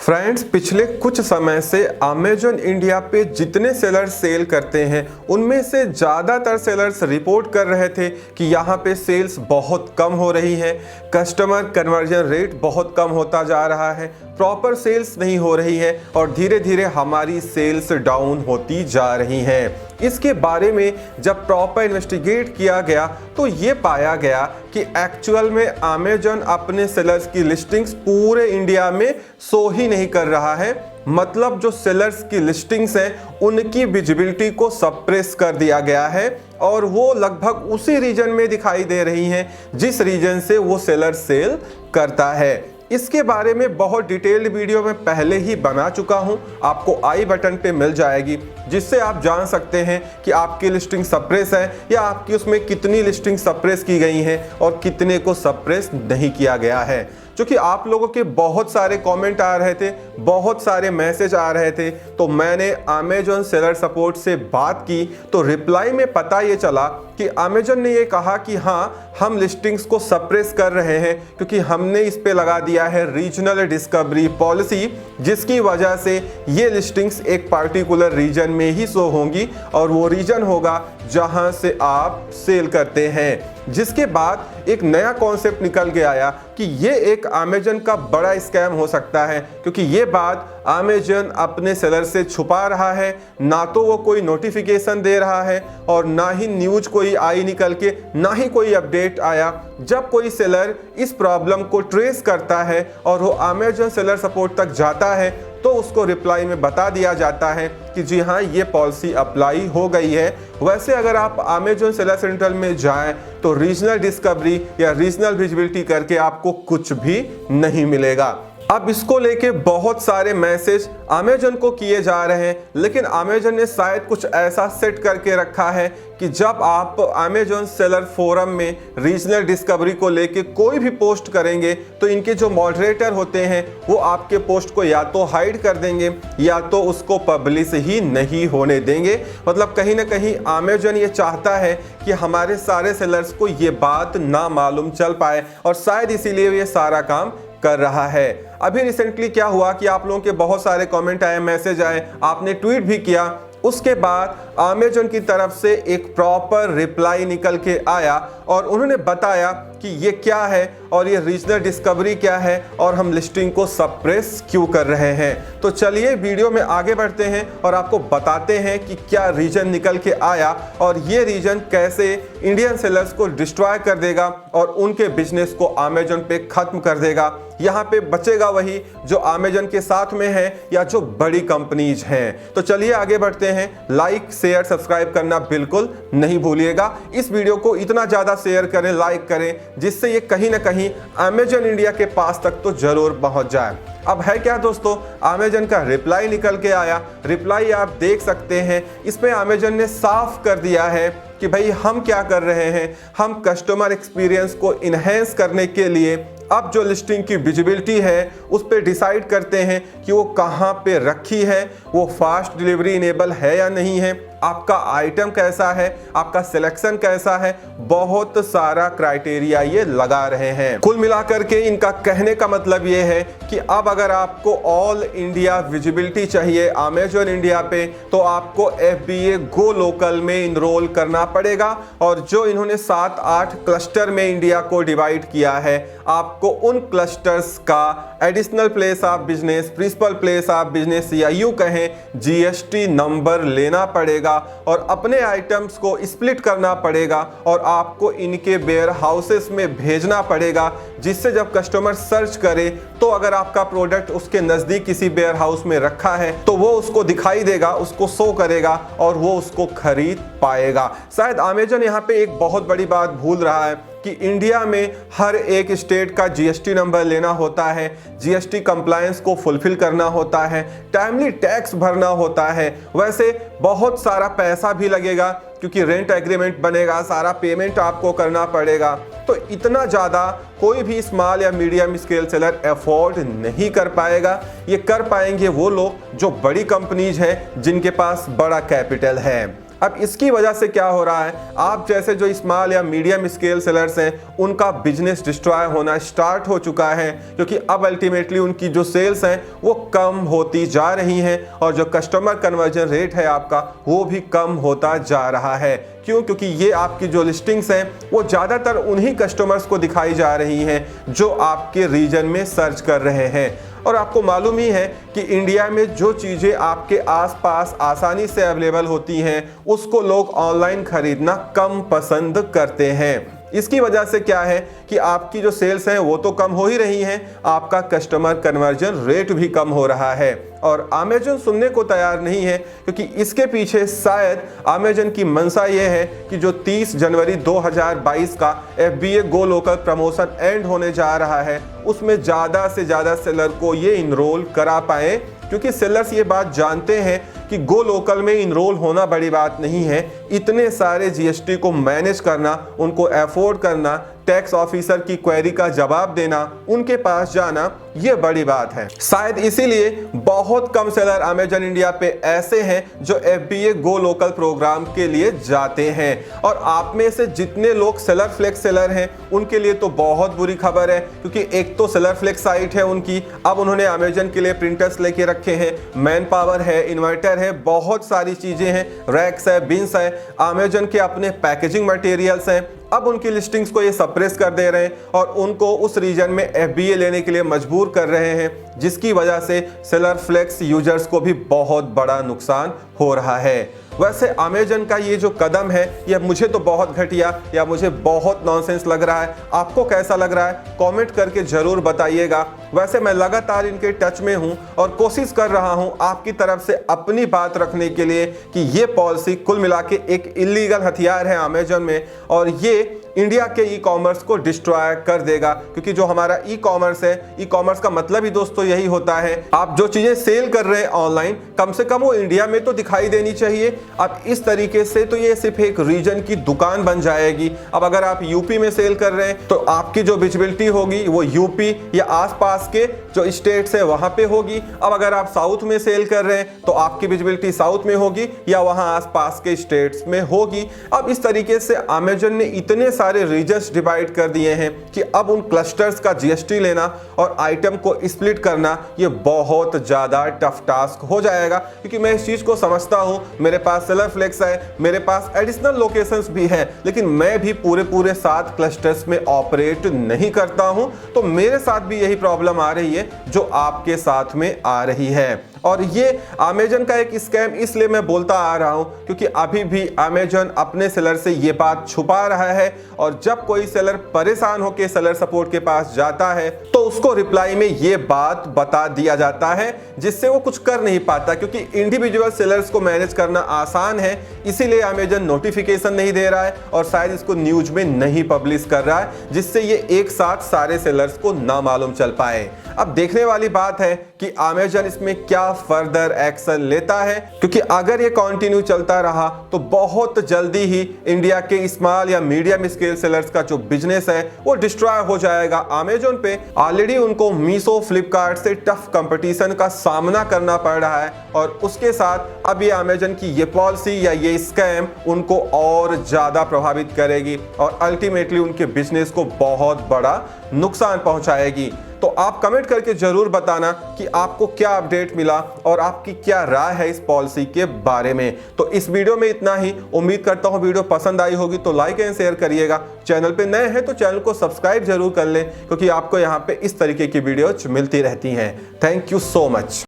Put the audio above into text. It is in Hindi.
फ्रेंड्स, पिछले कुछ समय से अमेजॉन इंडिया पे जितने सेलर्स सेल करते हैं उनमें से ज़्यादातर सेलर्स रिपोर्ट कर रहे थे कि यहाँ पे सेल्स बहुत कम हो रही है, कस्टमर कन्वर्जन रेट बहुत कम होता जा रहा है, प्रॉपर सेल्स नहीं हो रही है और धीरे धीरे हमारी सेल्स डाउन होती जा रही हैं। इसके बारे में जब प्रॉपर इन्वेस्टिगेट किया गया तो ये पाया गया कि एक्चुअल में अमेजॉन अपने सेलर्स की लिस्टिंग्स पूरे इंडिया में शो ही नहीं कर रहा है। मतलब जो सेलर्स की लिस्टिंग्स हैं उनकी विजिबिलिटी को सप्रेस कर दिया गया है और वो लगभग उसी रीजन में दिखाई दे रही हैं जिस रीजन से वो सेलर सेल करता है। इसके बारे में बहुत डिटेल्ड वीडियो मैं पहले ही बना चुका हूं, आपको आई बटन पे मिल जाएगी, जिससे आप जान सकते हैं कि आपकी लिस्टिंग सप्रेस है या आपकी उसमें कितनी लिस्टिंग सप्रेस की गई हैं और कितने को सप्रेस नहीं किया गया है। क्योंकि आप लोगों के बहुत सारे कमेंट आ रहे थे, बहुत सारे मैसेज आ रहे थे, तो मैंने अमेजॉन सेलर सपोर्ट से बात की तो रिप्लाई में पता ये चला कि अमेजॉन ने ये कहा कि हाँ, हम लिस्टिंग्स को सप्रेस कर रहे हैं क्योंकि हमने इस पे लगा दिया है रीजनल डिस्कवरी पॉलिसी, जिसकी वजह से ये लिस्टिंग्स एक पार्टिकुलर रीजन में ही शो होंगी और वो रीजन होगा जहां से आप सेल करते हैं। जिसके बाद एक नया कॉन्सेप्ट निकल के आया कि ये एक अमेजॉन का बड़ा स्कैम हो सकता है, क्योंकि ये बात अमेजॉन अपने सेलर से छुपा रहा है। ना तो वो कोई नोटिफिकेशन दे रहा है और ना ही न्यूज कोई आई निकल के, ना ही कोई अपडेट आया। जब कोई सेलर इस प्रॉब्लम को ट्रेस करता है और वो अमेजॉन सेलर सपोर्ट तक जाता है तो उसको रिप्लाई में बता दिया जाता है कि जी हाँ, ये पॉलिसी अप्लाई हो गई है। वैसे अगर आप अमेजॉन सेलर सेंट्रल में जाएं तो रीजनल डिस्कवरी या रीजनल विजिबिलिटी करके आपको कुछ भी नहीं मिलेगा। अब इसको लेके बहुत सारे मैसेज अमेजॉन को किए जा रहे हैं, लेकिन अमेजॉन ने शायद कुछ ऐसा सेट करके रखा है कि जब आप अमेजॉन सेलर फोरम में रीजनल डिस्कवरी को लेके कोई भी पोस्ट करेंगे तो इनके जो मॉडरेटर होते हैं वो आपके पोस्ट को या तो हाइड कर देंगे या तो उसको पब्लिश ही नहीं होने देंगे। मतलब कहीं ना कहीं अमेजॉन ये चाहता है कि हमारे सारे सेलर्स को ये बात ना मालूम चल पाए और शायद इसीलिए ये सारा काम कर रहा है। अभी रिसेंटली क्या हुआ कि आप लोगों के बहुत सारे कमेंट आए, मैसेज आए, आपने ट्वीट भी किया, उसके बाद अमेजॉन की तरफ से एक प्रॉपर रिप्लाई निकल के आया और उन्होंने बताया कि ये क्या है और ये रीजनल डिस्कवरी क्या है और हम लिस्टिंग को सप्रेस क्यों कर रहे हैं। तो चलिए वीडियो में आगे बढ़ते हैं और आपको बताते हैं कि क्या रीजन निकल के आया और ये रीजन कैसे इंडियन सेलर्स को डिस्ट्रॉय कर देगा और उनके बिजनेस को अमेजॉन पे खत्म कर देगा। यहाँ पे बचेगा वही जो अमेजॉन के साथ में है या जो बड़ी कंपनीज हैं। तो चलिए आगे बढ़ते हैं। लाइक शेयर सब्सक्राइब करना बिल्कुल नहीं भूलिएगा। इस वीडियो को इतना ज़्यादा शेयर करें, लाइक करें, जिससे ये कहीं ना कहीं अमेजॉन इंडिया के पास तक तो जरूर पहुंच जाए। अब है क्या दोस्तों, अमेजॉन का रिप्लाई निकल के आया। रिप्लाई आप देख सकते हैं, इसमें अमेजॉन ने साफ कर दिया है कि भाई हम क्या कर रहे हैं, हम कस्टमर एक्सपीरियंस को इन्हेंस करने के लिए अब जो लिस्टिंग की विजिबिलिटी है उस पर डिसाइड करते हैं कि वो कहाँ पे रखी है, वो फास्ट डिलीवरी इनेबल है या नहीं है, आपका आइटम कैसा है, आपका सिलेक्शन कैसा है, बहुत सारा क्राइटेरिया ये लगा रहे हैं। कुल मिलाकर के इनका कहने का मतलब ये है कि अब अगर आपको ऑल इंडिया विजिबिलिटी चाहिए अमेजॉन इंडिया पे तो आपको FBA गो लोकल में इनरोल करना पड़ेगा और जो इन्होंने 7-8 क्लस्टर में इंडिया को डिवाइड किया है, आपको उन क्लस्टर्स का additional place of business, principal place of business या यूं कहें GST नंबर लेना पड़ेगा और अपने आइटम्स को स्प्लिट करना पड़ेगा और आपको इनके वेयर हाउसेस में भेजना पड़ेगा, जिससे जब कस्टमर सर्च करे तो अगर आपका प्रोडक्ट उसके नज़दीक किसी वेयर हाउस में रखा है तो वो उसको दिखाई देगा, उसको शो करेगा और वो उसको खरीद पाएगा। शायद अमेजॉन यहाँ पे एक बहुत बड़ी बात भूल रहा है कि इंडिया में हर एक स्टेट का GST नंबर लेना होता है, GST कंप्लायंस को फुलफिल करना होता है, टाइमली टैक्स भरना होता है, वैसे बहुत सारा पैसा भी लगेगा क्योंकि रेंट एग्रीमेंट बनेगा, सारा पेमेंट आपको करना पड़ेगा। तो इतना ज़्यादा कोई भी स्मॉल या मीडियम स्केल सेलर अफोर्ड नहीं कर पाएगा। ये कर पाएंगे वो लोग जो बड़ी कंपनीज हैं जिनके पास बड़ा कैपिटल है। अब इसकी वजह से क्या हो रहा है, आप जैसे जो स्मॉल या मीडियम स्केल सेलर्स हैं उनका बिजनेस डिस्ट्रॉय होना स्टार्ट हो चुका है, क्योंकि अब अल्टीमेटली उनकी जो सेल्स हैं वो कम होती जा रही हैं और जो कस्टमर कन्वर्जन रेट है आपका वो भी कम होता जा रहा है। क्यों? क्योंकि ये आपकी जो लिस्टिंग्स हैं वो ज़्यादातर उन्हीं कस्टमर्स को दिखाई जा रही हैं जो आपके रीजन में सर्च कर रहे हैं। और आपको मालूम ही है कि इंडिया में जो चीज़ें आपके आसपास आसानी से अवेलेबल होती हैं उसको लोग ऑनलाइन खरीदना कम पसंद करते हैं। इसकी वजह से क्या है कि आपकी जो सेल्स हैं वो तो कम हो ही रही हैं, आपका कस्टमर कन्वर्जन रेट भी कम हो रहा है। और अमेज़न सुनने को तैयार नहीं है, क्योंकि इसके पीछे शायद अमेज़न की मंशा ये है कि जो 30 जनवरी 2022 का FBA go local promotion and होने जा रहा है उसमें ज़्यादा से ज़्यादा सेलर को ये इनरोल करा पाए, क्योंकि सेलर्स ये बात जानते हैं कि गो लोकल में इनरोल होना बड़ी बात नहीं है। इतने सारे GST को मैनेज करना, उनको अफोर्ड करना, टैक्स ऑफिसर की क्वेरी का जवाब देना, उनके पास जाना, ये बड़ी बात है। शायद इसीलिए बहुत कम सेलर अमेज़न इंडिया पे ऐसे हैं जो FBA गो लोकल प्रोग्राम के लिए जाते हैं। और आप में से जितने लोग सेलर फ्लेक्स सेलर हैं उनके लिए तो बहुत बुरी खबर है, क्योंकि एक तो सेलर फ्लेक्स साइट है उनकी, अब उन्होंने अमेज़न के लिए प्रिंटर्स लेके रखे हैं, मैन पावर है, इन्वर्टर है, बहुत सारी चीजें हैं, रैक्स है, बिन्स है, अमेज़न के अपने पैकेजिंग मटेरियल्स हैं। अब उनकी लिस्टिंग्स को ये सप्रेस कर दे रहे हैं और उनको उस रीजन में FBA लेने के लिए मजबूर कर रहे हैं, जिसकी वजह से सेलर फ्लेक्स यूजर्स को भी बहुत बड़ा नुकसान हो रहा है। वैसे अमेज़न का ये जो कदम है ये मुझे तो बहुत घटिया या मुझे बहुत नॉनसेंस लग रहा है। आपको कैसा लग रहा है कमेंट करके ज़रूर बताइएगा। वैसे मैं लगातार इनके टच में हूँ और कोशिश कर रहा हूँ आपकी तरफ से अपनी बात रखने के लिए कि ये पॉलिसी कुल मिला के एक इलीगल हथियार है अमेज़न में, और ये इंडिया के ई कॉमर्स को डिस्ट्रॉय कर देगा। क्योंकि जो हमारा ई कॉमर्स है, ई कॉमर्स का मतलब ही दोस्तों यही होता है, आप जो चीजें सेल कर रहे हैं ऑनलाइन कम से कम वो इंडिया में तो दिखाई देनी चाहिए। अब इस तरीके से तो ये सिर्फ एक रीजन की दुकान बन जाएगी। अब अगर आप यूपी में सेल कर रहे हैं तो आपकी जो विजिबिलिटी होगी वो यूपी या आसपास के जो स्टेट्स है वहां पे होगी। अब अगर आप साउथ में सेल कर रहे हैं तो आपकी विजिबिलिटी साउथ में होगी या वहां आसपास के स्टेट्स में होगी। अब इस तरीके से अमेज़न ने इतने सारे रीजन्स डिवाइड कर दिए हैं कि अब उन क्लस्टर्स का GST लेना और आइटम को स्प्लिट करना ये बहुत ज़्यादा टफ टास्क हो जाएगा। क्योंकि मैं इस चीज़ को समझता हूँ, मेरे पास सेलर फ्लेक्स है, मेरे पास एडिशनल लोकेशंस भी हैं, लेकिन मैं भी पूरे 7 क्लस्टर्स में ऑपरेट नहीं करता हूँ। तो मेरे साथ भी यही प्रॉब्लम आ रही है जो आपके साथ में आ रही है। और ये अमेज़न का एक स्कैम इसलिए मैं बोलता आ रहा हूं क्योंकि अभी भी अमेज़न अपने सेलर से ये बात छुपा रहा है, और जब कोई सेलर परेशान होकर सेलर सपोर्ट के पास जाता है तो उसको रिप्लाई में ये बात बता दिया जाता है, जिससे वो कुछ कर नहीं पाता। क्योंकि इंडिविजुअल सेलर्स को मैनेज करना आसान है, इसीलिए अमेज़न नोटिफिकेशन नहीं दे रहा है और शायद इसको न्यूज में नहीं पब्लिश कर रहा है, जिससे ये एक साथ सारे सेलर्स को ना मालूम चल पाए। अब देखने वाली बात है कि अमेज़न इसमें क्या फर्दर एक्शन लेता है, क्योंकि अगर ये कंटिन्यू चलता रहा तो बहुत जल्दी ही इंडिया के स्मॉल या मीडियम स्केल सेलर्स का जो बिजनेस है वो डिस्ट्रॉय हो जाएगा। अमेज़न पे ऑलरेडी उनको मीशो, फ्लिपकार्ट से टफ कंपटीशन का सामना करना पड़ रहा है, और उसके साथ अब ये अमेज़न की ये पॉलिसी या ये स्कैम उनको और ज्यादा प्रभावित करेगी और अल्टीमेटली उनके बिजनेस को बहुत बड़ा नुकसान पहुंचाएगी। तो आप कमेंट करके जरूर बताना कि आपको क्या अपडेट मिला और आपकी क्या राय है इस पॉलिसी के बारे में। तो इस वीडियो में इतना ही। उम्मीद करता हूं वीडियो पसंद आई होगी तो लाइक एंड शेयर करिएगा। चैनल पे नए हैं तो चैनल को सब्सक्राइब जरूर कर लें, क्योंकि आपको यहाँ पे इस तरीके की वीडियोज मिलती रहती हैं। Thank you so much.